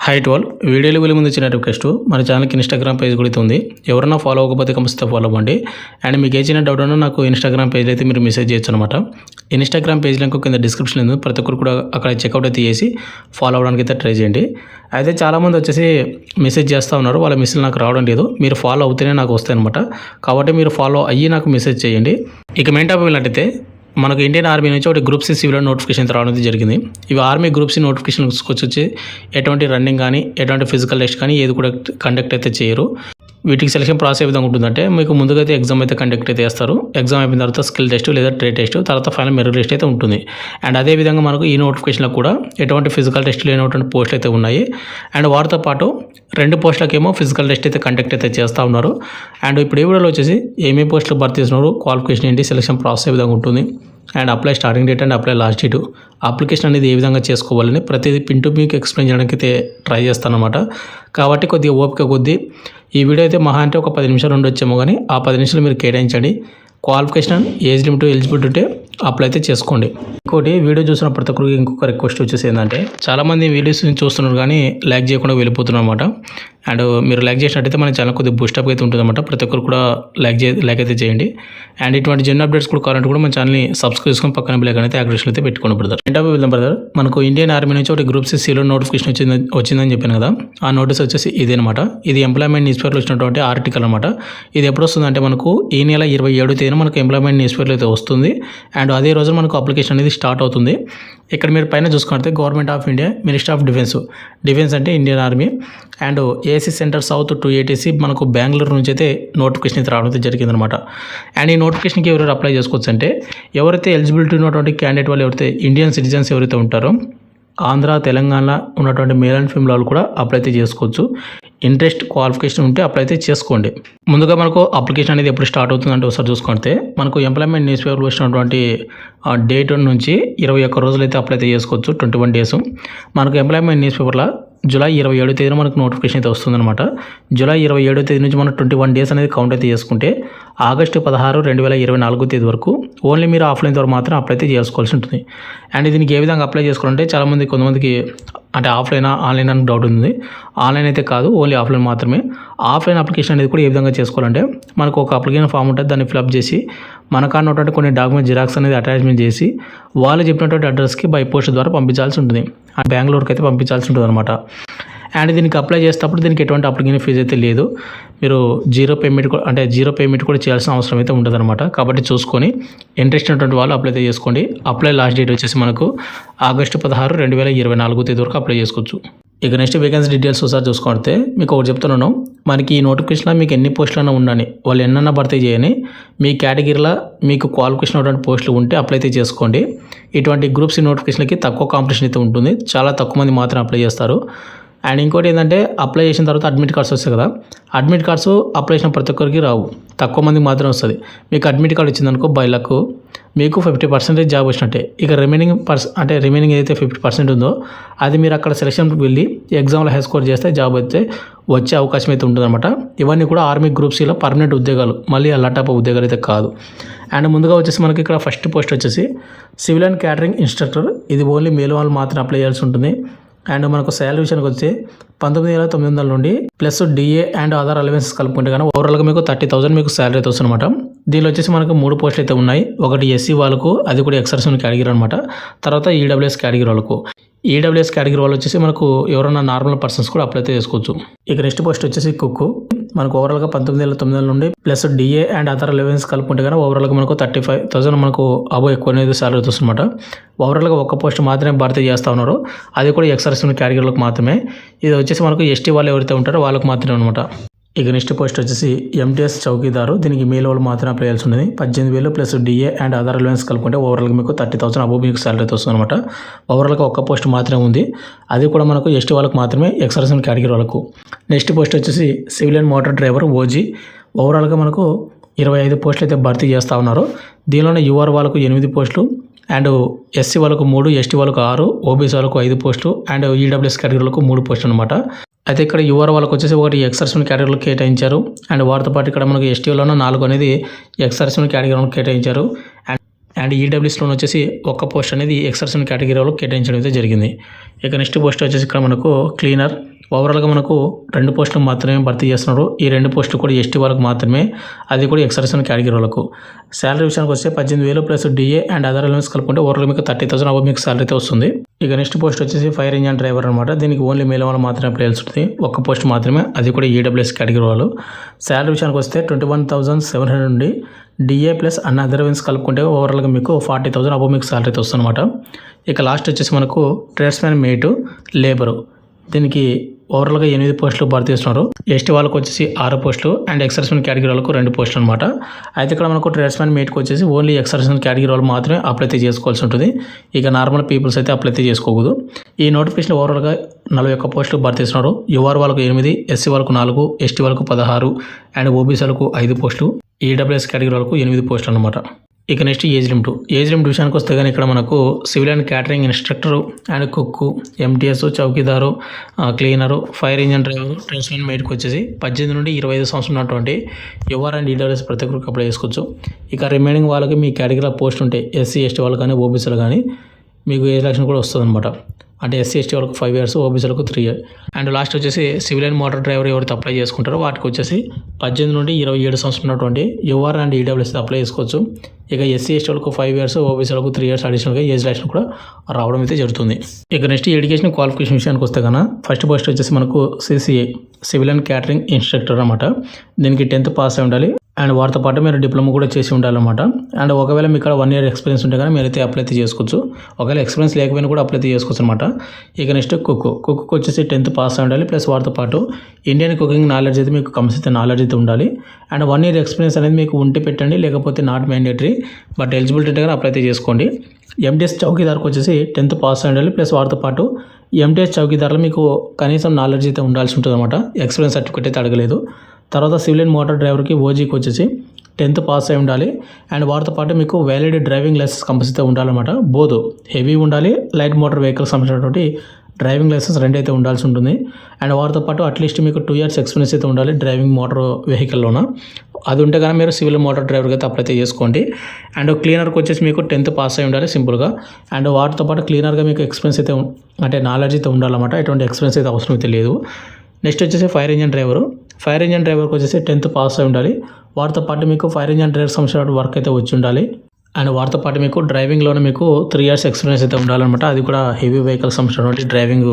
High to all వీడియోలు వెళ్ళే ముందు చిన్న రిక్వెస్ట్ మన ఛానల్కి ఇన్స్టాగ్రామ్ పేజ్ కూడా ఉంది. ఎవరైనా ఫాలో అవ్వకపోతే కంపల్సరీ ఫాలో అవ్వండి. అండ్ మీకు ఏ చిన్న డౌట్ ఉన్నా నాకు ఇన్స్టాగ్రామ్ పేజ్ అయితే మీరు మెసేజ్ చేయొచ్చు అనమాట. ఇన్స్టాగ్రామ్ పేజ్ లింక్ కింద డిస్క్రిప్షన్ ఉంది. ప్రతి ఒక్కరు కూడా అక్కడ చెక్అవుట్ అయితే చేసి ఫాలో అవ్వడానికి అయితే ట్రై చేయండి. అయితే చాలామంది వచ్చేసి మెసేజ్ చేస్తూ ఉన్నారు, వాళ్ళ మెసేజ్ నాకు రావడం లేదు. మీరు ఫాలో అవుతేనే నాకు వస్తాయి అనమాట. కాబట్టి మీరు ఫాలో అయ్యి నాకు మెసేజ్ చేయండి. ఇక మెయిన్ టాపిక్ వెళ్ళినట్టయితే మనకు ఇండియన్ ఆర్మీ నుంచి ఒకటి గ్రూప్ సి సివిల్ నోటిఫికేషన్ రావడం జరిగింది. ఇవి ఆర్మీ గ్రూప్ సి నోటిఫికేషన్కి వచ్చి ఎటువంటి రన్నింగ్ కానీ ఎటువంటి ఫిజికల్ టెస్ట్ కానీ ఏది కూడా కండక్ట్ అయితే చేయరు. వీటికి సెలక్షన్ ప్రాసెస్ ఏ విధంగా ఉంటుందంటే మీకు ముందుగా అయితే ఎగ్జామ్ అయితే కండక్ట్ అయితే చేస్తారు. ఎగ్జామ్ అయిపోయిన తర్వాత స్కిల్ టెస్ట్ లేదా ట్రేడ్ టెస్ట్, తర్వాత ఫైనల్ మెరిట్ టెస్ట్ అయితే ఉంటుంది. అండ్ అదేవిధంగా మనకు ఈ నోటిఫికేషన్లో కూడా ఎటువంటి ఫిజికల్ టెస్ట్ లేనటువంటి పోస్టులు అయితే ఉన్నాయి. అండ్ వాటితో పాటు 2 పోస్టులకేమో ఫిజికల్ టెస్ట్ అయితే కండక్ట్ అయితే చేస్తూ ఉన్నారు. అండ్ ఇప్పుడు ఈ వీడియోలో వచ్చేసి ఏమేమి పోస్టులు భర్తీ చేస్తున్నారు, క్వాలిఫికేషన్ ఏంటి, సెలక్షన్ ప్రాసెస్ ఏ విధంగా ఉంటుంది, and apply starting date and apply last date, application అనేది ఏ విధంగా చేసుకోవాలని ప్రతిదీ పింటూ మీకు ఎక్స్ప్లెయిన్ చేయడానికి అయితే ట్రై చేస్తాను అనమాట. కాబట్టి కొద్దిగా ఓపిక కొద్దీ ఈ వీడియో అయితే మహా అంటే ఒక 10 నిమిషాలు ఉండొచ్చేమో, కానీ ఆ 10 నిమిషాలు మీరు కేటాయించండి. క్వాలిఫికేషన్, ఏజ్ లిమిట్, ఎలిజిబిలిటీ ఉంటే అప్లై అయితే చేసుకోండి. ఇంకోటి వీడియో చూసిన ప్రతి ఒక్కరికి ఇంకొక రిక్వెస్ట్ వచ్చేసి ఏంటంటే చాలామంది వీడియోస్ చూస్తున్నారు కానీ లైక్ చేయకుండా వెళ్ళిపోతున్నారు అనమాట. అండ్ మీరు లైక్ చేసినట్టయితే మన ఛానల్ కొద్దిగా బూస్టప్ అయితే ఉంటుందన్నమాట. ప్రతి ఒక్కరు కూడా లైక్ అయితే చేయండి. అండ్ ఇటువంటి జెన్ అప్డేట్స్ కూడా కావాలంటే కూడా మన ఛానల్ని సబ్స్క్రైబ్ చేసుకొని పక్కన బెల్ అయితే యాక్టివేషన్ అయితే పెట్టుకోండి బ్రదర్. ఏంటో వెళ్దాం బ్రదర్. మనకు ఇండియన్ ఆర్మీ నుంచి ఒకటి గ్రూప్ సి సిలో నోటిఫికేషన్ వచ్చిందని చెప్పాను కదా. ఆ నోటీస్ వచ్చేసి ఇదేనమాట. ఇది ఎంప్లాయ్మెంట్ న్యూస్ పేపర్లో వచ్చినటువంటి ఆర్టికల్ అనమాట. ఇది ఎప్పుడు వస్తుందంటే మనకు ఈ నెల 27వ తేదీన మనకు ఎంప్లాయ్మెంట్ న్యూస్ పేపర్లో అయితే వస్తుంది. అండ్ అదే రోజు మనకు అప్లికేషన్ అనేది స్టార్ట్ అవుతుంది. ఇక్కడ మీరు పైన చూసుకుంటే government of India, minister of defence అంటే Indian army, and AC centre south 280 మనకు బెంగళూరు నుంచి అయితే నోటిఫికేషన్ అయితే రావడం జరిగిందనమాట. అండ్ ఈ నోటిఫికేషన్కి ఎవరు అప్లై చేసుకోవచ్చు అంటే ఎవరైతే ఎలిజిబిలిటీ ఉన్నటువంటి క్యాండిడేట్ వాళ్ళు ఎవరైతే ఇండియన్ సిటిజన్స్ ఎవరైతే ఉంటారో ఆంధ్ర, తెలంగాణ ఉన్నటువంటి మేల్ అండ్ ఫీమేల్ వాళ్ళు కూడా అప్లై అయితే చేసుకోవచ్చు. ఇంట్రెస్ట్, క్వాలిఫికేషన్ ఉంటే అప్లై అయితే చేసుకోండి. ముందుగా మనకు అప్లికేషన్ అనేది ఎప్పుడు స్టార్ట్ అవుతుందంటే ఒకసారి చూసుకుంటే మనకు ఎంప్లాయ్మెంట్ న్యూస్ పేపర్లో వచ్చినటువంటి డేట్ నుంచి 21 రోజులు అయితే అప్లై అయితే చేసుకోవచ్చు, 21 డేస్. మనకు ఎంప్లాయ్మెంట్ న్యూస్ పేపర్లో జూలై 27వ తేదీన మనకు నోటిఫికేషన్ అయితే వస్తుందన్నమాట. జూలై 27వ తేదీ నుంచి మనం 21 డేస్ అనేది కౌంట్ అయితే చేసుకుంటే ఆగస్టు 16, 2024 తేదీ వరకు ఓన్లీ మీరు ఆఫ్లైన్ ద్వారా మాత్రం అప్లై అయితే చేసుకోవాల్సి ఉంటుంది. అండ్ దీనికి ఏ విధంగా అప్లై చేసుకోవాలంటే కొంతమందికి అంటే ఆఫ్లైన్, ఆన్లైన్ అని డౌట్ ఉంది. ఆన్లైన్ అయితే కాదు, ఓన్లీ ఆఫ్లైన్ మాత్రమే. ఆఫ్లైన్ అప్లికేషన్ అనేది కూడా ఏ విధంగా చేసుకోవాలంటే మనకు ఒక అప్లికేషన్ ఫామ్ ఉంటుంది, దాన్ని ఫిల్అప్ చేసి మనకు ఉన్నటువంటి కొన్ని డాక్యుమెంట్ జిరాక్స్ అనేది అటాచ్మెంట్ చేసి వాళ్ళు చెప్పినటువంటి అడ్రస్కి బై పోస్ట్ ద్వారా పంపించాల్సి ఉంటుంది. బెంగళూరుకి అయితే పంపించాల్సి ఉంటుంది అనమాట. అండ్ దీనికి అప్లై చేసేటప్పుడు దీనికి ఎటువంటి అప్లికేషన్ ఫీజు అయితే లేదు. మీరు జీరో పేమెంట్ కూడా చేయాల్సిన అవసరం అయితే ఉండదన్నమాట. కాబట్టి చూసుకొని ఇంట్రెస్ట్ ఉన్నటువంటి వాళ్ళు అప్లై అయితే చేసుకోండి. అప్లై లాస్ట్ డేట్ వచ్చేసి మనకు ఆగస్టు 16, 2024 తేదీ వరకు అప్లై చేసుకోవచ్చు. ఇక నెక్స్ట్ వేకెన్సీ డీటెయిల్స్ ఒకసారి చూసుకుంటే మీకు ఒకటి చెప్తున్నాను. మనకి ఈ నోటిఫికేషన్లో మీకు ఎన్ని పోస్టులైనా ఉండని, వాళ్ళు ఎన్నన్నా భర్తీ చేయని, మీ కేటగిరీలో మీకు క్వాలిఫికేషన్ ఉన్నటువంటి పోస్టులు ఉంటే అప్లై అయితే చేసుకోండి. ఇటువంటి గ్రూప్స్ నోటిఫికేషన్లకి తక్కువ కాంపిటీషన్ అయితే ఉంటుంది, చాలా తక్కువ మంది మాత్రం అప్లై చేస్తారు. అండ్ ఇంకోటి ఏంటంటే అప్లై చేసిన తర్వాత అడ్మిట్ కార్డ్స్ వస్తాయి కదా, అడ్మిట్ కార్డ్స్ అప్లై చేసిన ప్రతి ఒక్కరికి రావు, తక్కువ మందికి మాత్రం వస్తుంది. మీకు అడ్మిట్ కార్డ్ వచ్చిందనుకో బై లక్ మీకు 50% జాబ్ వచ్చినట్టే. ఇక రిమైనింగ్ ఏదైతే 50% ఉందో అది మీరు అక్కడ సెలక్షన్కి వెళ్ళి ఎగ్జామ్లో హై స్కోర్ చేస్తే జాబ్ అయితే వచ్చే అవకాశం అయితే ఉంటుందన్నమాట. ఇవన్నీ కూడా ఆర్మీ గ్రూప్ సిలో పర్మనెంట్ ఉద్యోగాలు, మళ్ళీ అల్లటాప ఉద్యోగాలు అయితే కాదు. అండ్ ముందుగా వచ్చేసి మనకి ఇక్కడ ఫస్ట్ పోస్ట్ వచ్చేసి సివిల్ అండ్ క్యాటరింగ్ ఇన్స్ట్రక్టర్. ఇది ఓన్లీ మేల్ వాళ్ళు మాత్రం అప్లై చేయాల్సి ఉంటుంది. అండ్ మనకు శాలరీ విషయానికి వచ్చి 19,900 నుండి plus DA and other allowances కలుపుకుంటే కానీ ఓవరాల్గా మీకు 30,000 మీకు శాలరీ అయితే వస్తుందన్నమాట. దీనిలో వచ్చేసి మనకు 3 పోస్టులు అయితే ఉన్నాయి. ఒకటి ఎస్సీ వాళ్ళకు, అది కూడా ఎక్సర్సన్ కేటగిరీ అనమాట. తర్వాత ఈడబ్ల్యూఎస్ కేటగిరీ వాళ్ళకు. ఈడబ్ల్యూఎస్ కేటగిరీ వాళ్ళు వచ్చేసి మనకు ఎవరైనా నార్మల్ పర్సన్స్ కూడా అప్లై అయితే చేసుకోవచ్చు. ఇక నెక్స్ట్ పోస్ట్ వచ్చేసి కుక్. మనకు ఓవరాల్గా 19,900 నుండి plus DA and other allowance కలుపుకుంటే కానీ ఓవరాల్గా మనకు 35,000 మనకు ఎక్కువ అనేది శాలరీ వస్తుందన్నమాట. ఓవరాల్గా ఒక్క పోస్ట్ మాత్రమే భర్తీ చేస్తూ ఉన్నారు, అది కూడా ఎక్సర్సన్ కేటగిరీలకు మాత్రమే. ఇది వచ్చేసి మనకు ఎస్టీ వాళ్ళు ఎవరైతే ఉంటారో వాళ్ళకు మాత్రమే అనమాట. ఇక నెక్స్ట్ పోస్ట్ వచ్చేసి ఎంటీఎస్ చౌకీదారు. దీనికి మేల్ వాళ్ళు మాత్రం అప్లై చేయాల్సి ఉంటుంది. 18,000 plus DA and other allowance కలుపుకుంటే ఓవరాల్గా మీకు 30,000 మీకు శాలరీ అయితే వస్తుంది అనమాట. ఓవరాల్గా ఒక్క పోస్ట్ మాత్రమే ఉంది, అది కూడా మనకు ఎస్టీ వాళ్ళకు మాత్రమే, ఎక్సర్సన్ కేటగిరీ వాళ్ళకు. నెక్స్ట్ పోస్ట్ వచ్చేసి civil and motor driver OG. ఓవరాల్గా మనకు 25 పోస్టులు అయితే భర్తీ చేస్తూ ఉన్నారు. దీనిలోనే యూఆర్ వాళ్ళకు 8 పోస్టులు, అండ్ ఎస్సీ వాళ్ళకు 3, ఎస్టీ వాళ్ళకు 6, ఓబీసీ వాళ్ళకు 5 పోస్టులు, అండ్ ఈడబ్ల్యూఎస్ కేటగిరీలకు 3 పోస్టులు అనమాట. అయితే ఇక్కడ యూఆర్ వాళ్ళకి వచ్చేసి ఒకటి ఎక్సర్సన్ కేటగిరీలో కేటాయించారు. అండ్ వారితో పాటు ఇక్కడ మనకు ఎస్టీలోనూ 4 అనేది ఎక్సర్సన్ కేటగిరీలో కేటాయించారు. అండ్ ఈడబ్ల్యూఎస్లో వచ్చేసి ఒక్క పోస్ట్ అనేది ఎక్సర్సన్ కేటగిరీలో కేటాయించడం అయితే జరిగింది. ఇక నెక్స్ట్ పోస్ట్ వచ్చేసి ఇక్కడ మనకు క్లీనర్. ఓవరాల్గా మనకు 2 పోస్టులు మాత్రమే భర్తీ చేస్తున్నారు. ఈ 2 పోస్టులు కూడా ఎస్టీ వాళ్ళకు మాత్రమే, అది కూడా ఎక్సర్సన్ కేటగిరీ వాళ్ళకు. శాలరీ విషయానికి వస్తే 18,000 plus DA and other elements కలుపుకుంటే ఓవరాల్ మీకు 30,000 అబౌవ్ మీకు శాలరీ అయితే వస్తుంది. ఇక నెక్స్ట్ పోస్ట్ వచ్చేసి ఫైర్ ఇంజన్ డ్రైవర్ అనమాట. దీనికి ఓన్లీ మేల్ వాళ్ళు మాత్రమే అప్లై చేయాల్సి ఉంటుంది. ఒక్క పోస్ట్ మాత్రమే, అది కూడా ఈడబ్ల్యూఎస్ కేటగిరీ వాళ్ళు. శాలరీ విషయానికి వస్తే 21,700 నుండి డిఏ ప్లస్ అన్ని అదర్ ఎలిమెంట్స్ కలుపుకుంటే ఓవరాల్గా మీకు 40,000 అబౌవ్ మీకు శాలరీ అయితే వస్తుంది అనమాట. ఇక లాస్ట్ వచ్చేసి మనకు ట్రేడ్స్మెన్ మేటు లేబరు. దీనికి ఓవరాల్గా 8 పోస్టులు భర్తీ చేస్తున్నారు. ఎస్టీ వాళ్ళకు వచ్చేసి 6 పోస్టులు అండ్ ఎక్సర్సన్ కేటగిరీ వాళ్ళకు 2 పోస్టులు అనమాట. అయితే ఇక్కడ మనకు ట్రేడ్స్మెన్ మేట్కి వచ్చేసి ఓన్లీ ఎక్సర్సన్ కేటగిరీ వాళ్ళు మాత్రమే అప్లై చేసుకోవాల్సి ఉంటుంది. ఇక నార్మల్ పీపుల్స్ అయితే అప్లై చేసుకోకూడదు. ఈ నోటిఫికేషన్ ఓవరాల్గా 41 పోస్టులు భర్తీ చేస్తున్నారు. యువర్ వాళ్ళకు 8, ఎస్సీ వాళ్ళకు 4, ఎస్టీ వాళ్ళకు 16 అండ్ ఓబీసీ వాళ్ళకు 5 పోస్టులు, ఈడబ్ల్యూఎస్ కేటగిరీ వాళ్ళకు 8 పోస్టులు అనమాట. ఇక నెక్స్ట్ ఏజ్ లిమిట్ విషయానికి వస్తే కానీ ఇక్కడ మనకు civil and catering instructor and cook, MTS, chowkidar, cleaner, fire engine driver, tradesmen మేట్కి వచ్చేసి 18 నుండి 25 సంవత్సరం ఉన్నటువంటి యువర్ అండ్ ఈడబ్ల్యూఎస్ ప్రతి ఒక్కరికి అప్లై చేసుకోవచ్చు. ఇక రిమైనింగ్ వాళ్ళకి మీ కేటగిరీలో పోస్ట్ ఉంటాయి. ఎస్సీ ఎస్టీ వాళ్ళు కానీ ఓబీసీలు కానీ మీకు ఏజ్ రిలాక్షన్ కూడా వస్తుంది అనమాట. అంటే ఎస్సీ ఎస్టీ వాళ్ళకు 5 years, ఓబీసీలకు 3 years. అండ్ లాస్ట్ వచ్చేసి సివిల్ అండ్ మోటార్ డ్రైవర్ ఎవరైతే అప్లై చేసుకుంటారో వాటికి వచ్చేసి 18 నుండి 27 సంవత్సరం ఉన్నటువంటి యువర్ అండ్ ఈడబ్ల్యూఎస్ అప్లై చేసుకోవచ్చు. ఇక ఎస్సీ ఎస్టీ వాళ్ళకు 5 years, ఓబీసీ వాళ్ళకు 3 years అడిషనల్గా ఏజ్ రిలాక్షన్ కూడా రావడం అయితే జరుగుతుంది. ఇక నెక్స్ట్ ఎడ్యుకేషన్ క్వాలిఫికేషన్ విషయానికి వస్తే కన్నా ఫస్ట్ పోస్ట్ వచ్చేసి మనకు CCA civil and catering instructor అనమాట. దీనికి 10th పాస్ అయి ఉండాలి అండ్ వాటితో పాటు మీరు డిప్లొమా కూడా చేసి ఉండాలన్నమాట. అండ్ ఒకవేళ మీకు ఇక్కడ 1 year ఎక్స్పీరియన్స్ ఉంటే కానీ మీరైతే అప్లై చేసుకోవచ్చు. ఒకవేళ ఎక్స్పీరియన్స్ లేకపోయినా కూడా అప్లై చేసుకోవచ్చు అనమాట. ఇక నెక్స్ట్ కుక్కు వచ్చేసి 10th పాస్ అయి ఉండాలి ప్లస్ వాటితో పాటు ఇండియన్ కుకింగ్ నాలెడ్జ్ అయితే మీకు కంపల్సరీ నాలెడ్జ్ అయితే ఉండాలి. అండ్ 1 year ఎక్స్పీరియన్స్ అనేది మీకు ఉంటే పెట్టండి, లేకపోతే నాట్ మ్యాండేటరీ, బట్ ఎలిజిబిలిటీ ఉంటే కానీ అప్లై చేసుకోండి. ఎంటీఎస్ చౌకీదార్కి వచ్చేసి 10th పాస్ అయి ఉండాలి ప్లస్ వాటితో పాటు ఎంటీఎస్ చౌకీదార్లో మీకు కనీసం నాలెడ్జ్ అయితే ఉండాల్సి ఉంటుంది అనమాట. ఎక్స్పీరియన్స్ సర్టిఫికేట్ అయితే అడగలేదు. తర్వాత సివిల్ అండ్ మోటార్ డ్రైవర్కి ఓజీకి వచ్చేసి 10th పాస్ అయి ఉండాలి అండ్ వాటితో పాటు మీకు వ్యాలిడ్ డ్రైవింగ్ లైసెన్స్ కంపల్సరీ ఉండాలన్నమాట. బోత్ హెవీ ఉండాలి, లైట్ మోటార్ వెహికల్ సంబంధించినటువంటి డ్రైవింగ్ లైసెన్స్ 2 అయితే ఉండాల్సి ఉంటుంది. అండ్ వాటితో పాటు అట్లీస్ట్ మీకు 2 years ఎక్స్పీరియన్స్ అయితే ఉండాలి డ్రైవింగ్ మోటార్ వెహికల్లోన. అది ఉంటే కానీ మీరు సివిల్ మోటార్ డ్రైవర్కి అయితే అప్లై చేసుకోండి. అండ్ క్లీనర్కి వచ్చేసి మీకు 10th పాస్ అయి ఉండాలి సింపుల్గా. అండ్ వాటితో పాటు క్లీనర్గా మీకు ఎక్స్పీరియన్స్ అయితే అంటే నాలెడ్జ్ అయితే ఉండాలన్నమాట. ఎటువంటి ఎక్స్పీరియన్స్ అయితే అవసరం అయితే లేదు. నెక్స్ట్ వచ్చేసి ఫైర్ ఇంజన్ డ్రైవర్కి వచ్చేసి 10th పాస్ అయి ఉండాలి. వాటితో పాటు మీకు ఫైర్ ఇంజన్ డ్రైవర్ సంబంధించిన వర్క్ అయితే వచ్చి ఉండాలి. అండ్ వాటితో పాటు మీకు డ్రైవింగ్లోనే మీకు 3 years ఎక్స్పీరియన్స్ అయితే ఉండాలన్నమాట. అది కూడా హెవీ వెహికల్ సంబంధించినటువంటి డ్రైవింగ్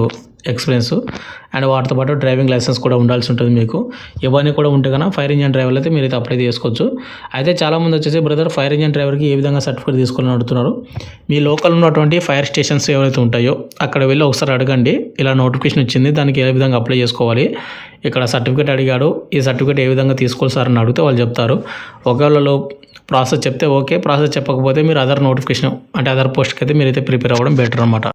ఎక్స్పీరియన్స్ అండ్ వాటితో పాటు డ్రైవింగ్ లైసెన్స్ కూడా ఉండాల్సి ఉంటుంది మీకు. ఇవన్నీ కూడా ఉంటే కన్నా ఫైర్ ఇంజన్ డ్రైవర్లు అయితే మీరైతే అప్లై చేసుకోవచ్చు. అయితే చాలామంది వచ్చేసి బ్రదర్ ఫైర్ ఇంజన్ డ్రైవర్కి ఏ విధంగా సర్టిఫికేట్ తీసుకోవాలని అడుగుతున్నారు. మీ లోకల్ ఉన్నటువంటి ఫైర్ స్టేషన్స్ ఏవైతే ఉంటాయో అక్కడ వెళ్ళి ఒకసారి అడగండి, ఇలా నోటిఫికేషన్ వచ్చింది, దానికి ఏ విధంగా అప్లై చేసుకోవాలి, ఇక్కడ సర్టిఫికేట్ అడిగాడు, ఈ సర్టిఫికేట్ ఏ విధంగా తీసుకోవాలి సార్ అని అడిగితే వాళ్ళు చెప్తారు. ఒకవేళ ప్రాసెస్ చెప్తే ఓకే, ప్రాసెస్ చెప్పకపోతే మీరు అదర్ నోటిఫికేషన్ అంటే అదర్ పోస్ట్కి అయితే మీరైతే ప్రిపేర్ అవ్వడం బెటర్ అనమాట.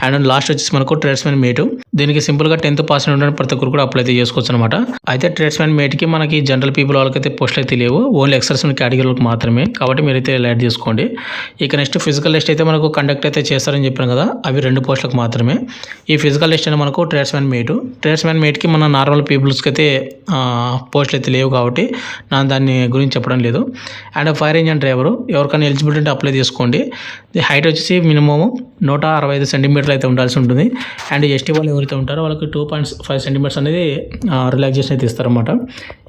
అండ్ లాస్ట్ వచ్చేసి మనకు ట్రేడ్స్మెన్ మేటు. దీనికి సింపుల్గా 10th పాస్ అయిన ప్రతి ఒక్కరు కూడా అప్లై చేసుకోవచ్చు అనమాట. అయితే ట్రేడ్స్మెన్ మేట్కి మనకి జనరల్ పీపుల్ వాళ్ళకైతే పోస్టులు అయితే లేవు, ఓన్లీ ఎక్సర్సన్ కేటగిరీలకు మాత్రమే, కాబట్టి మీరైతే యాడ్ చేసుకోండి. ఇక నెక్స్ట్ ఫిజికల్ టెస్ట్ అయితే మనకు కండక్ట్ అయితే చేస్తారని చెప్పాను కదా, అవి 2 పోస్టులకు మాత్రమే. ఈ ఫిజికల్ టెస్ట్ అనేది మనకు ట్రేడ్స్మెన్ మేట్కి మన నార్మల్ పీపుల్స్కి అయితే పోస్టులు అయితే లేవు కాబట్టి దాన్ని గురించి చెప్పడం లేదు. అండ్ ఫైర్ ఇంజన్ డ్రైవరు ఎవరికైనా ఎలిజిబిలిటీ అంటే అప్లై చేసుకోండి. హైట్ వచ్చేసి మినిమం 165 సెంటీమీటర్లు అయితే ఉండాల్సి ఉంటుంది. అండ్ ఎస్టీ వాళ్ళు ఎవరైతే ఉంటారో వాళ్ళకి 2.5 సెంటీమీటర్స్ అనేది రిలాక్సేషన్ అయితే ఇస్తారన్నమాట.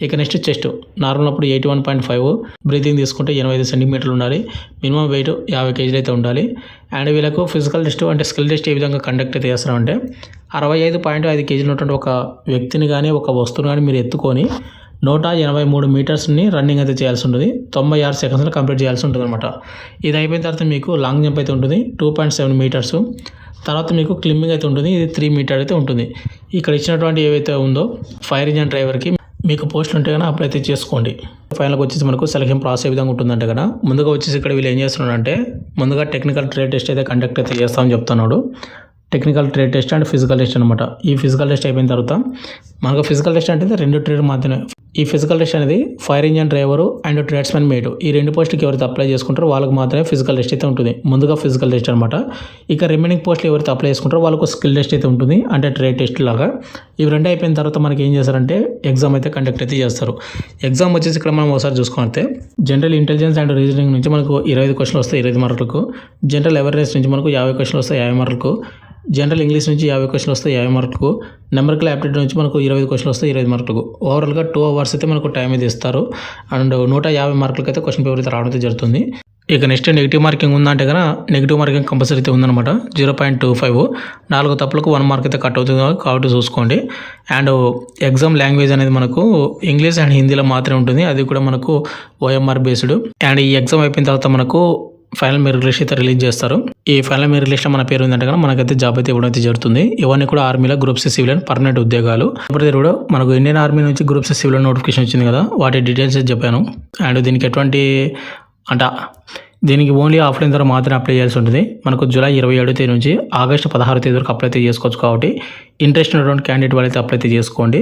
ఇక నెక్స్ట్ చెస్ట్ నార్మల్ అప్పుడు 81.5, బ్రీతింగ్ తీసుకుంటే 85 సెంటీమీటర్లు ఉండాలి, మినిమం వెయిట్ 50 kg అయితే ఉండాలి. అండ్ వీళ్ళకు ఫిజికల్ టెస్ట్ అంటే స్కిల్ టెస్ట్ ఏ విధంగా కండక్ట్ అయితే చేస్తారంటే 65.5 kg ఉన్నటువంటి ఒక వ్యక్తిని కానీ ఒక వస్తువుని కానీ మీరు ఎత్తుకొని 183 మీటర్స్ని రన్నింగ్ అయితే చేయాల్సి ఉంటుంది. 96 secondsలో కంప్లీట్ చేయాల్సి ఉంటుంది అనమాట. ఇది అయిపోయిన తర్వాత మీకు లాంగ్ జంప్ అయితే ఉంటుంది 2.7 meters. తర్వాత మీకు క్లింబింగ్ అయితే ఉంటుంది, ఇది 3 meters అయితే ఉంటుంది. ఇక్కడ ఇచ్చినటువంటి ఏవైతే ఉందో ఫైర్ ఇంజన్ డ్రైవర్కి మీకు పోస్టులు ఉంటే కన్నా అప్లై అయితే చేసుకోండి. ఫైనల్గా వచ్చేసి మనకు సెలక్షన్ ప్రాసెస్ ఏ విధంగా ఉంటుందంటే కదా, ముందుగా వచ్చేసి ఇక్కడ వీళ్ళు ఏం చేస్తున్నారంటే ముందుగా టెక్నికల్ ట్రేడ్ టెస్ట్ అయితే కండక్ట్ అయితే చేస్తామని చెప్తున్నాడు. Technical trade test and physical test అనమాట. ఈ ఫిజికల్ టెస్ట్ అయిపోయిన తర్వాత మనకు ఫిజికల్ టెస్ట్ అంటే 2 ట్రేడ్ మాత్రమే. ఈ ఫిజికల్ టెస్ట్ అనేది fire engine driver and tradesmen mate ఈ 2 పోస్టులకి ఎవరైతే అప్లై చేసుకుంటారో వాళ్ళకి మాత్రమే ఫిజికల్ టెస్ట్ అయితే ఉంటుంది. ముందుగా ఫిజికల్ టెస్ట్ అనమాట. ఇక రిమైనింగ్ పోస్టులు ఎవరైతే అప్లై చేసుకుంటారో వాళ్ళకు స్కిల్ టెస్ట్ అయితే ఉంటుంది, అంటే ట్రేడ్ టెస్ట్ లాగా. ఇవి 2 అయిపోయిన తర్వాత మనకి ఏం చేస్తారంటే ఎగ్జామ్ అయితే కండక్ట్ అయితే చేస్తారు. ఎగ్జామ్ వచ్చేసి ఇక్కడ మనం ఒకసారి చూసుకుంటే జనరల్ ఇంటెలిజెన్స్ అండ్ రీజనింగ్ నుంచి మనకు 25 క్వశ్చన్లు వస్తాయి 25 మార్కులకు. జనరల్ అవేర్నెస్ నుంచి మనకు 50 క్వశ్చన్లు వస్తాయి 50 మార్కులకు. జనరల్ ఇంగ్లీష్ నుంచి 50 క్వశ్చన్లు వస్తాయి 50 మార్కులకు. న్యూమరికల్ యాప్టిట్యూడ్ నుంచి మనకు 25 క్వశ్చన్లు వస్తాయి 25 మార్కులకు. ఓవరాల్గా 2 అవర్స్ అయితే మనకు టైం అయితే ఇస్తారు. అండ్ 150 మార్కులకి అయితే క్వశ్చన్ పేపర్ అయితే రావడం అయితే జరుగుతుంది. ఇక నెక్స్ట్ నెగిటివ్ మార్కింగ్ ఉందంటే కనుక నెగిటివ్ మార్కింగ్ కంపల్సరీ అయితే ఉందన్నమాట. 0.25 4 తప్పులకు 1 మార్క్ అయితే కట్ అవుతుంది కాబట్టి చూసుకోండి. అండ్ ఎగ్జామ్ లాంగ్వేజ్ అనేది మనకు ఇంగ్లీష్ అండ్ హిందీలో మాత్రమే ఉంటుంది. అది కూడా మనకు OMR బేస్డ్. అండ్ ఈ ఎగ్జామ్ అయిపోయిన తర్వాత మనకు ఫైనల్ మెరిట్ లిస్ట్ అయితే రిలీజ్ చేస్తారు. ఈ ఫైనల్ మెరిట్ లిస్ట్ మన పేరు ఉందంటే కనుక మనకైతే జాబ్ అయితే ఇవ్వడం అయితే జరుగుతుంది. ఇవన్నీ కూడా ఆర్మీలో గ్రూప్ సి సివిలియన్ పర్మనెంట్ ఉద్యోగాలు. ఇప్పుడు కూడా మనకు ఇండియన్ ఆర్మీ నుంచి గ్రూప్ సి సివిలియన్ నోటిఫికేషన్ వచ్చింది కదా, వాటి డీటెయిల్స్ అయితే చెప్పాను. అండ్ దీనికి ఎటువంటి దీనికి ఓన్లీ ఆఫ్లైన్ ద్వారా మాత్రమే అప్లై చేయాల్సి ఉంటుంది. మనకు జూలై 27 తేదీ నుంచి ఆగస్టు 16 తేదీ వరకు అప్లై అయితే చేసుకోవచ్చు. కాబట్టి ఇంట్రెస్ట్ ఉన్నటువంటి క్యాండిడేట్ వాళ్ళైతే అప్లై అయితే చేసుకోండి.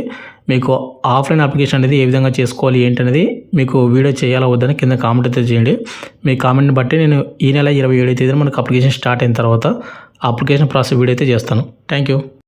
మీకు ఆఫ్లైన్ అప్లికేషన్ అనేది ఏ విధంగా చేసుకోవాలి ఏంటనేది మీకు వీడియో చేయాలా వద్దని కింద కామెంట్ అయితే చేయండి. మీ కామెంట్ని బట్టి నేను ఈ నెల 27 తేదీన మనకు అప్లికేషన్ స్టార్ట్ అయిన తర్వాత అప్లికేషన్ ప్రాసెస్ వీడియో అయితే చేస్తాను. Thank you.